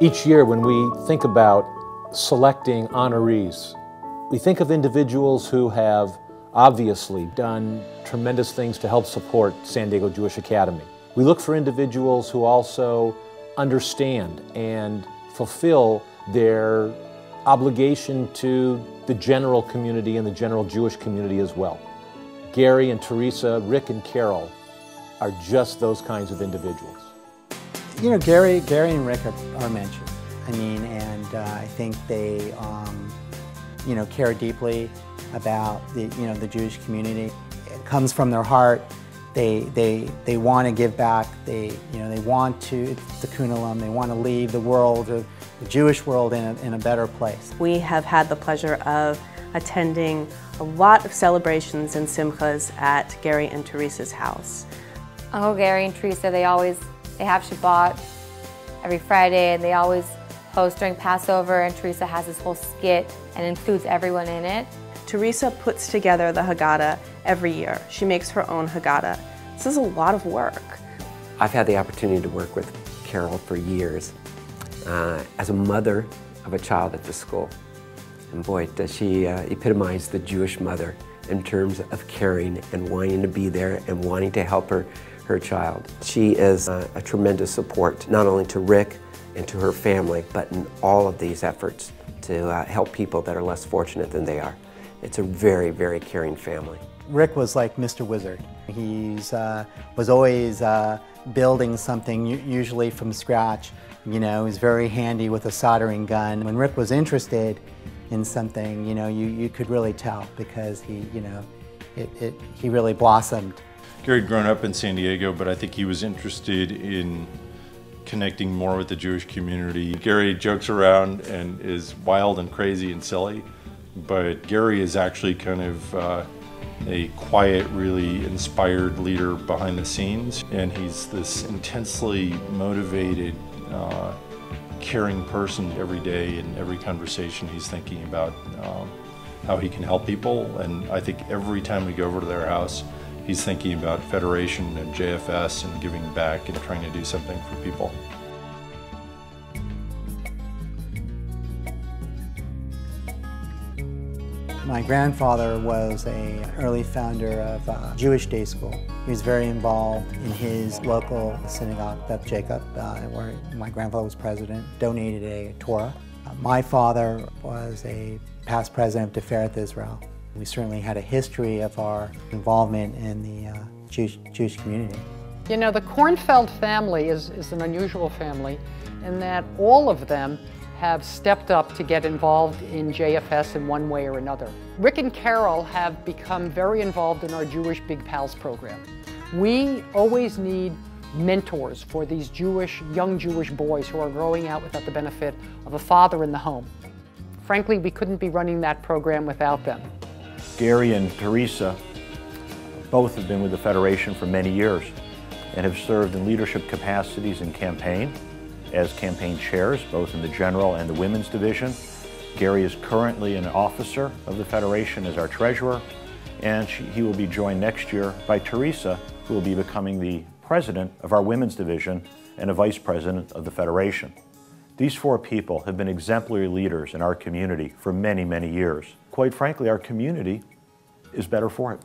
Each year when we think about selecting honorees, we think of individuals who have obviously done tremendous things to help support San Diego Jewish Academy. We look for individuals who also understand and fulfill their obligation to the general community and the general Jewish community as well. Gary and Theresa, Rick and Carol are just those kinds of individuals. You know, Gary and Rick are mentioned. I mean, and I think they, you know, care deeply about the Jewish community. It comes from their heart. They want to give back. They want to, it's the Kunalam, they want to leave the world, the Jewish world, in a better place. We have had the pleasure of attending a lot of celebrations and simchas at Gary and Theresa's house. Uncle Gary and Theresa, they have Shabbat every Friday, and they always host during Passover, and Theresa has this whole skit and includes everyone in it. Theresa puts together the Haggadah every year. She makes her own Haggadah. This is a lot of work. I've had the opportunity to work with Carol for years as a mother of a child at the school. And boy, does she epitomize the Jewish mother in terms of caring and wanting to be there and wanting to help her child. She is a tremendous support, not only to Rick and to her family, but in all of these efforts to help people that are less fortunate than they are. It's a very, very caring family. Rick was like Mr. Wizard. He was always building something, usually from scratch. You know, he was very handy with a soldering gun. When Rick was interested in something, you know, you could really tell, because he really blossomed. Gary had grown up in San Diego, but I think he was interested in connecting more with the Jewish community. Gary jokes around and is wild and crazy and silly, but Gary is actually kind of a quiet, really inspired leader behind the scenes, and he's this intensely motivated, caring person. Every day in every conversation he's thinking about how he can help people, and I think every time we go over to their house he's thinking about Federation and JFS and giving back and trying to do something for people. My grandfather was an early founder of Jewish Day School. He was very involved in his local synagogue, Beth Jacob, where my grandfather was president, donated a Torah. My father was a past president of Tiferet Israel. We certainly had a history of our involvement in the Jewish community. You know, the Kornfeld family is an unusual family in that all of them have stepped up to get involved in JFS in one way or another. Rick and Carol have become very involved in our Jewish Big Pals program. We always need mentors for these young Jewish boys who are growing out without the benefit of a father in the home. Frankly, we couldn't be running that program without them. Gary and Theresa both have been with the Federation for many years and have served in leadership capacities in campaign, as campaign chairs, both in the general and the women's division. Gary is currently an officer of the Federation as our treasurer, and he will be joined next year by Theresa, who will be becoming the president of our women's division and a vice president of the Federation. These four people have been exemplary leaders in our community for many, many years. Quite frankly, our community is better for it.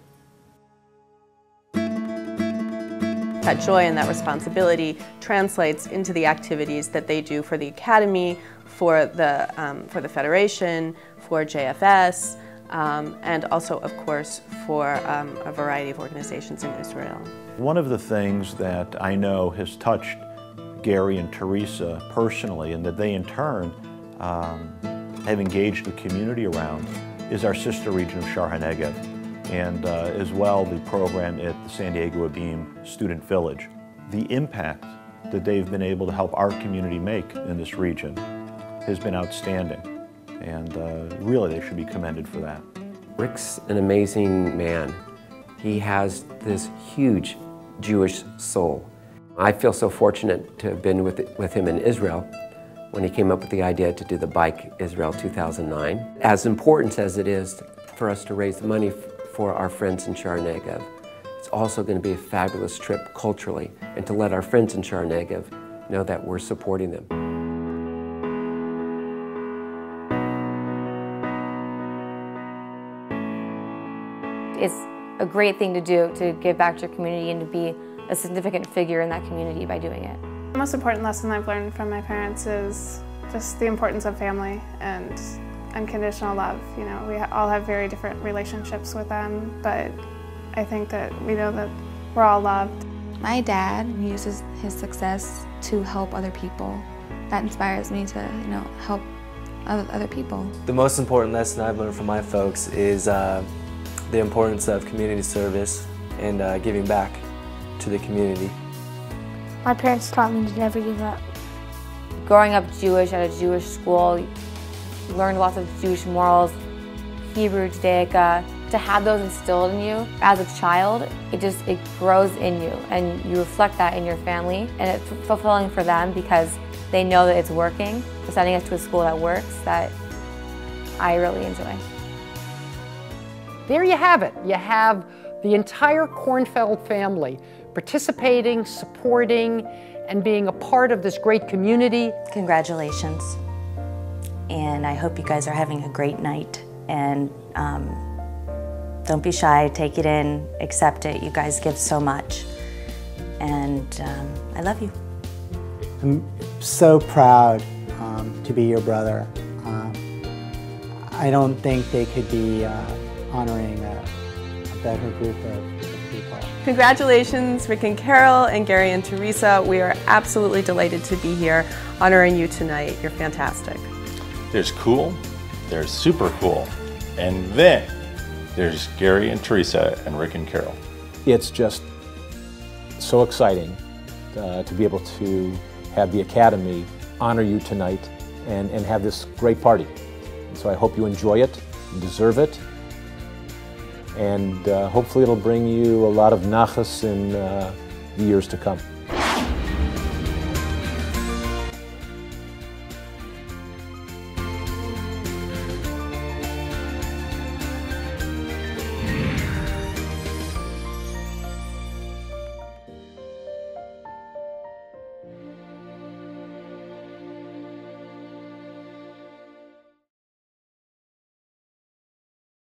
That joy and that responsibility translates into the activities that they do for the Academy, for the Federation, for JFS, and also, of course, for a variety of organizations in Israel. One of the things that I know has touched Gary and Theresa personally, and that they in turn have engaged the community around, is our sister region of Shar HaNegev, and as well the program at the San Diego Abim Student Village. The impact that they've been able to help our community make in this region has been outstanding, and really they should be commended for that. Rick's an amazing man. He has this huge Jewish soul. I feel so fortunate to have been with him in Israel when he came up with the idea to do the Bike Israel 2009. As important as it is for us to raise money for our friends in Shar HaNegev, it's also going to be a fabulous trip culturally, and to let our friends in Shar HaNegev know that we're supporting them. it's a great thing to do, to give back to your community and to be a significant figure in that community by doing it. The most important lesson I've learned from my parents is just the importance of family and unconditional love. You know, we all have very different relationships with them, but I think that we know that we're all loved. My dad uses his success to help other people. That inspires me to, help other people. The most important lesson I've learned from my folks is the importance of community service and giving back to the community. My parents taught me to never give up. Growing up Jewish at a Jewish school, you learned lots of Jewish morals, Hebrew, Judaica. To have those instilled in you as a child, it grows in you, and you reflect that in your family, and it's fulfilling for them because they know that it's working. We're sending us to a school that works, that I really enjoy. There you have it. You have the entire Kornfeld family participating, supporting, and being a part of this great community. Congratulations. And I hope you guys are having a great night. And don't be shy, take it in, accept it. You guys give so much. And I love you. I'm so proud to be your brother. I don't think they could be honoring a better group of people. Congratulations, Rick and Carol, and Gary and Theresa. We are absolutely delighted to be here honoring you tonight. You're fantastic. There's cool, there's super cool, and then there's Gary and Theresa and Rick and Carol. It's just so exciting to be able to have the Academy honor you tonight and have this great party. And so I hope you enjoy it, you deserve it, and hopefully it'll bring you a lot of nachas in the years to come.